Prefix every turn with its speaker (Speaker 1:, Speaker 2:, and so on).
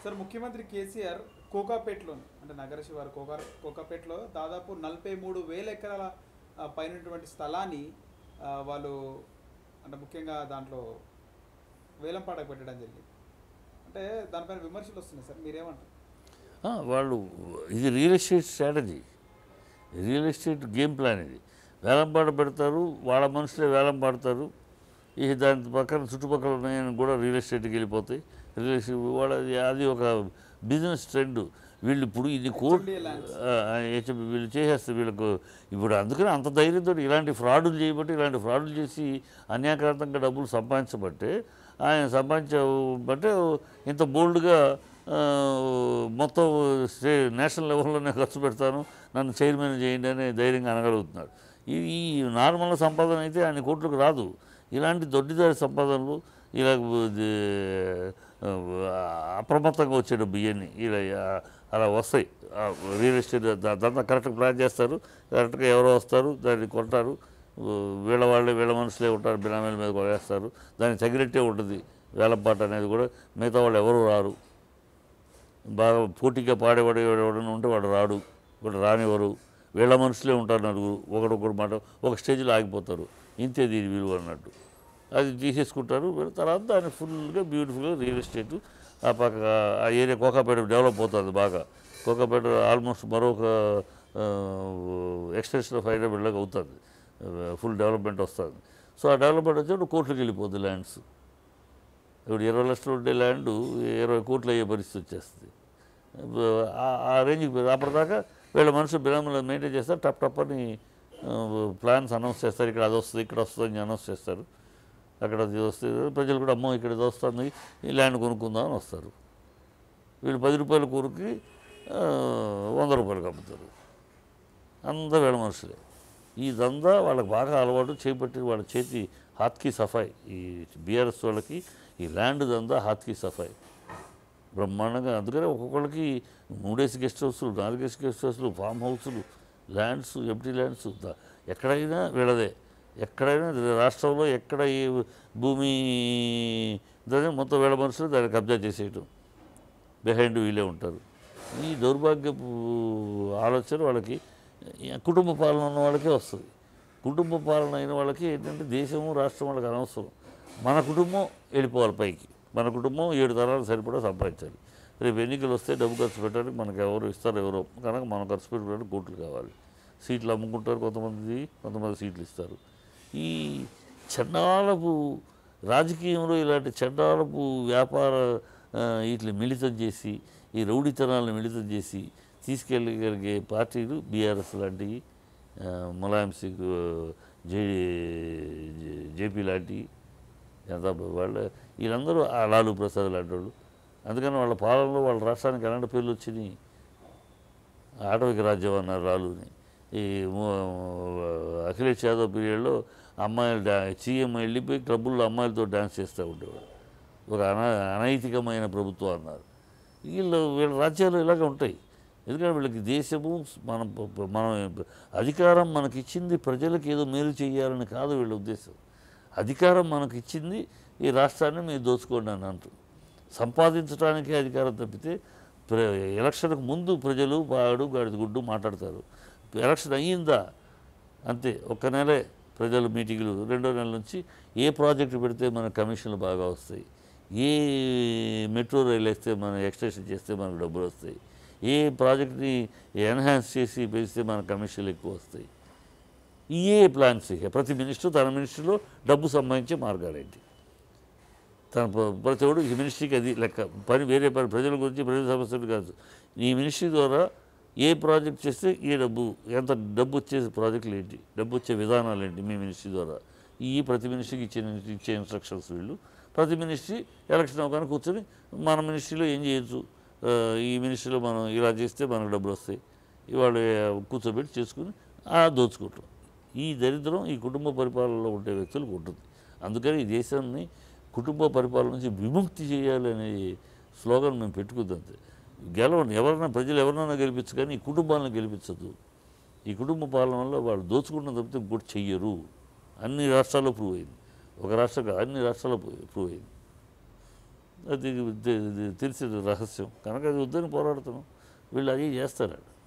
Speaker 1: Sir ముఖ్యమంత్రి కేసీఆర్ కోకాపేటలో అంటే నగర శివారు కోకాపేటలో దాదాపు 43,000 ఎకరాల పైనటువంటి స్థలాన్ని వాళ్ళు అంటే ముఖ్యంగా దాంట్లో వేలంపాటకు పెట్టడం జరిగింది. అంటే దానిపైన విమర్శలు వస్తున్నాయి సార్, మీరేమంటారు?
Speaker 2: వాళ్ళు ఇది real estate strategy, real estate game plan. ఇది వేలంపాట పెడతారు, వాళ్ళ మనుషులే వేలం పాడతారు. ఇక దాని పక్కన చుట్టుపక్కల ఉన్నాయని కూడా రియల్ ఎస్టేట్కి వెళ్ళిపోతాయి. రియల్ ఎస్టేట్ వాళ్ళ అది ఒక బిజినెస్ ట్రెండ్. వీళ్ళు ఇప్పుడు ఇది వీళ్ళు చేసేస్తారు వీళ్ళకు. ఇప్పుడు అందుకని అంత ధైర్యంతో ఇలాంటి ఫ్రాడులు చేయబట్టి, ఇలాంటి ఫ్రాడులు చేసి అన్యాక్రాంతంగా డబ్బులు సంపాదించబట్టే, ఆయన సంపాదించబట్టే ఇంత బోల్డ్గా మొత్తం నేషనల్ లెవెల్లోనే ఖర్చు పెడతాను, నన్ను చైర్మన్ చేయండి అని ధైర్యంగా అనగలుగుతున్నాడు. ఈ నార్మల్ సంపాదన అయితే ఆయన కోట్లకు రాదు. ఇలాంటి దొడ్డిదారి సంపాదనలు, ఇలా అప్రమత్తంగా వచ్చే డబ్బు ఇవన్నీ ఇలా అలా వస్తాయి. రియల్ ఎస్టేట్ దాంట్లో కరెక్ట్గా ప్లాన్ చేస్తారు, కరెక్ట్గా ఎవరో వస్తారు, దాన్ని కొంటారు. వీళ్ళ మనుషులే ఉంటారు, బినామీల మీద కొనేస్తారు. దానికి తగినట్టే ఉంటుంది వేలంపాట అనేది కూడా. మిగతా వాళ్ళు ఎవరు రారు. బాగా పోటీగా పాడేవాడు ఎవడైనా ఉంటే వాడు రాడు, వాడు రానివ్వరు. వీళ్ళ మనుషులే ఉంటారు నలుగురు, ఒకడొకడు మాట ఒక స్టేజ్లో ఆగిపోతారు. ఇంతే దీని విలువ అన్నట్టు అది తీసేసుకుంటారు. తర్వాత దాన్ని ఫుల్గా బ్యూటిఫుల్గా రియల్ ఎస్టేట్ ఆ పక్క ఆ ఏరియా కోకాపేట డెవలప్ అవుతుంది బాగా. కోకాపేట ఆల్మోస్ట్ మరొక ఎక్స్టెన్షన్ ఆఫ్ హైదరాబాద్లాగా అవుతుంది, ఫుల్ డెవలప్మెంట్ వస్తుంది. సో ఆ డెవలప్మెంట్ వచ్చేప్పుడు కోట్లకి వెళ్ళిపోతుంది ల్యాండ్స్. ఇప్పుడు 20 లక్షలు ఉండే ల్యాండ్ 20 కోట్లు అయ్యే పరిస్థితి వచ్చేస్తుంది. ఆ రేంజ్కి అప్పటిదాకా వీళ్ళ మనుషులు బినామీలు మెయింటైన్ చేస్తారు. టప్ అని ప్లాన్స్ అనౌన్స్ చేస్తారు. ఇక్కడ అది వస్తుంది, ఇక్కడ వస్తుంది అని అనౌన్స్ చేస్తారు. అక్కడ అది వస్తుంది, ప్రజలు కూడా అమ్మో ఇక్కడ ఇది వస్తుంది, ఈ ల్యాండ్ కొనుక్కుందాం అని వస్తారు. వీళ్ళు 10 రూపాయల కూరకి 100 రూపాయలకు అమ్ముతారు. అంతా వీళ్ళ మనుషులే. ఈ దందా వాళ్ళకి బాగా అలవాటు చేపట్టి వాళ్ళ చేతి హాత్కి సఫాయి. ఈ బీఆర్ఎస్ వాళ్ళకి ఈ ల్యాండ్ దందా హాత్కి సఫాయి బ్రహ్మాండంగా. అందుకనే ఒక్కొక్కళ్ళకి 3 గెస్ట్ హౌస్లు, 4 గెస్ట్ హౌస్లు, ఫామ్ హౌస్లు, ల్యాండ్స్, ఎంప్టీ ల్యాండ్స్ ఎక్కడైనా వీళ్ళదే. ఎక్కడైనా రాష్ట్రంలో ఎక్కడ ఈ భూమి దాన్ని మొత్తం వీళ్ళ మనుషులు దాన్ని కబ్జా చేసేయటం, బిహైండ్ వీళ్ళే ఉంటారు. ఈ దౌర్భాగ్యపు ఆలోచన వాళ్ళకి కుటుంబ పాలన ఉన్న వాళ్ళకే వస్తుంది. కుటుంబ పాలన అయిన వాళ్ళకి ఏంటంటే దేశము రాష్ట్రం వాళ్ళకి అనవసరం. మన కుటుంబం వెళ్ళిపోవాలి పైకి, మన కుటుంబం 7 తరాలు సరిపడా సంపాదించాలి. రేపు ఎన్నికలు వస్తే డబ్బు ఖర్చు పెట్టడానికి మనకు ఎవరు ఇస్తారు, ఎవరో కనుక మనం ఖర్చు పెట్టడానికి కోట్లు కావాలి. సీట్లు అమ్ముకుంటారు కొంతమంది సీట్లు ఇస్తారు. ఈ చండాలపు రాజకీయంలో ఇలాంటి చండాలపు వ్యాపార వీటిని మిళితం చేసి, ఈ రౌడీతనాలను మిళితం చేసి తీసుకెళ్ళగలిగే పార్టీలు బీఆర్ఎస్ లాంటివి, ములాయం సింగ్ జేపీ లాంటివి, జనతా వాళ్ళ వీళ్ళందరూ ఆ లాలూ ప్రసాద్ లాంటి వాళ్ళు. అందుకని వాళ్ళ పాలనలో వాళ్ళ రాష్ట్రానికి ఎలాంటి పేర్లు వచ్చినాయి. ఆటవిక రాజ్యం అన్నారు లాలూని. ఈ అఖిలేష్ యాదవ్ పీరియడ్లో అమ్మాయిలు సీఎం వెళ్ళిపోయి క్లబ్బుల్లో అమ్మాయిలతో డ్యాన్స్ చేస్తూ ఉండేవాడు. ఒక అనైతికమైన ప్రభుత్వం అన్నారు. వీళ్ళ రాజ్యాలు ఇలాగే ఉంటాయి. ఎందుకంటే వీళ్ళకి దేశము మనం అధికారం మనకిచ్చింది ప్రజలకు ఏదో మేలు చేయాలని కాదు వీళ్ళ ఉద్దేశం. అధికారం మనకిచ్చింది ఈ రాష్ట్రాన్ని మీరు దోచుకోండి అని అంటూ సంపాదించడానికే అధికారం తప్పితే ఎలక్షన్కు ముందు ప్రజలు గాడిద గుడ్డు మాట్లాడతారు. ఎలక్షన్ అయ్యిందా అంతే, ఒక్క నెలే ప్రజలు మీటింగులు. 2వ నెల నుంచి ఏ ప్రాజెక్టు పెడితే మన కమిషన్లు బాగా వస్తాయి, ఏ మెట్రో రైలు వేస్తే మనం ఎక్స్టెన్షన్ చేస్తే మనకు డబ్బులు వస్తాయి, ఏ ప్రాజెక్ట్ని ఎన్హాన్స్ చేసి పెంచితే మన కమిషన్లు ఎక్కువ వస్తాయి. ఏ ప్లాన్స్ ప్రతి మినిస్టర్ తన మినిస్ట్రీలో డబ్బు సంబంధించే మార్గాలేంటి. తన ప్రతి ఒడు ఈ మినిస్ట్రీకి అది లెక్క పని, వేరే పని ప్రజల గురించి ప్రజల సమస్యలు కాదు. ఈ మినిస్ట్రీ ద్వారా ఏ ప్రాజెక్ట్ చేస్తే ఏ డబ్బు, ఎంత డబ్బు వచ్చే ప్రాజెక్టులు ఏంటి, డబ్బు వచ్చే విధానాలు ఏంటి మీ మినిస్ట్రీ ద్వారా. ప్రతి మినిస్ట్రీకి ఇచ్చే ఇన్స్ట్రక్షన్స్ వీళ్ళు. ప్రతి మినిస్ట్రీ ఎలక్షన్ అవగానే కూర్చొని మన మినిస్ట్రీలో ఏం చేయొచ్చు, ఈ మినిస్ట్రీలో మనం ఇలా చేస్తే మనకు డబ్బులు వస్తాయి, ఇవాళ కూర్చోబెట్టి చేసుకుని దోచుకుంటాం. ఈ దరిద్రం ఈ కుటుంబ పరిపాలనలో ఉండే వ్యక్తులకు ఉంటుంది. అందుకని ఈ దేశాన్ని కుటుంబ పరిపాలన నుంచి విముక్తి చేయాలి అనే స్లోగన్ మేము పెట్టుకుందంతే. ఎవరైనా ప్రజలు ఎవరినైనా గెలిపించు, కానీ ఈ కుటుంబాలను గెలిపించదు. ఈ కుటుంబ పాలన వల్ల వాళ్ళు దోచుకున్న తప్పితే ఇంకోటి చెయ్యరు. అన్ని రాష్ట్రాల్లో ప్రూవ్ అయింది. ఒక రాష్ట్రం కాదు, అన్ని రాష్ట్రాల్లో ప్రూవ్ అయింది. అది తెలిసిన రహస్యం కనుక అది వద్దని పోరాడుతున్నాం. వీళ్ళు అది చేస్తారు.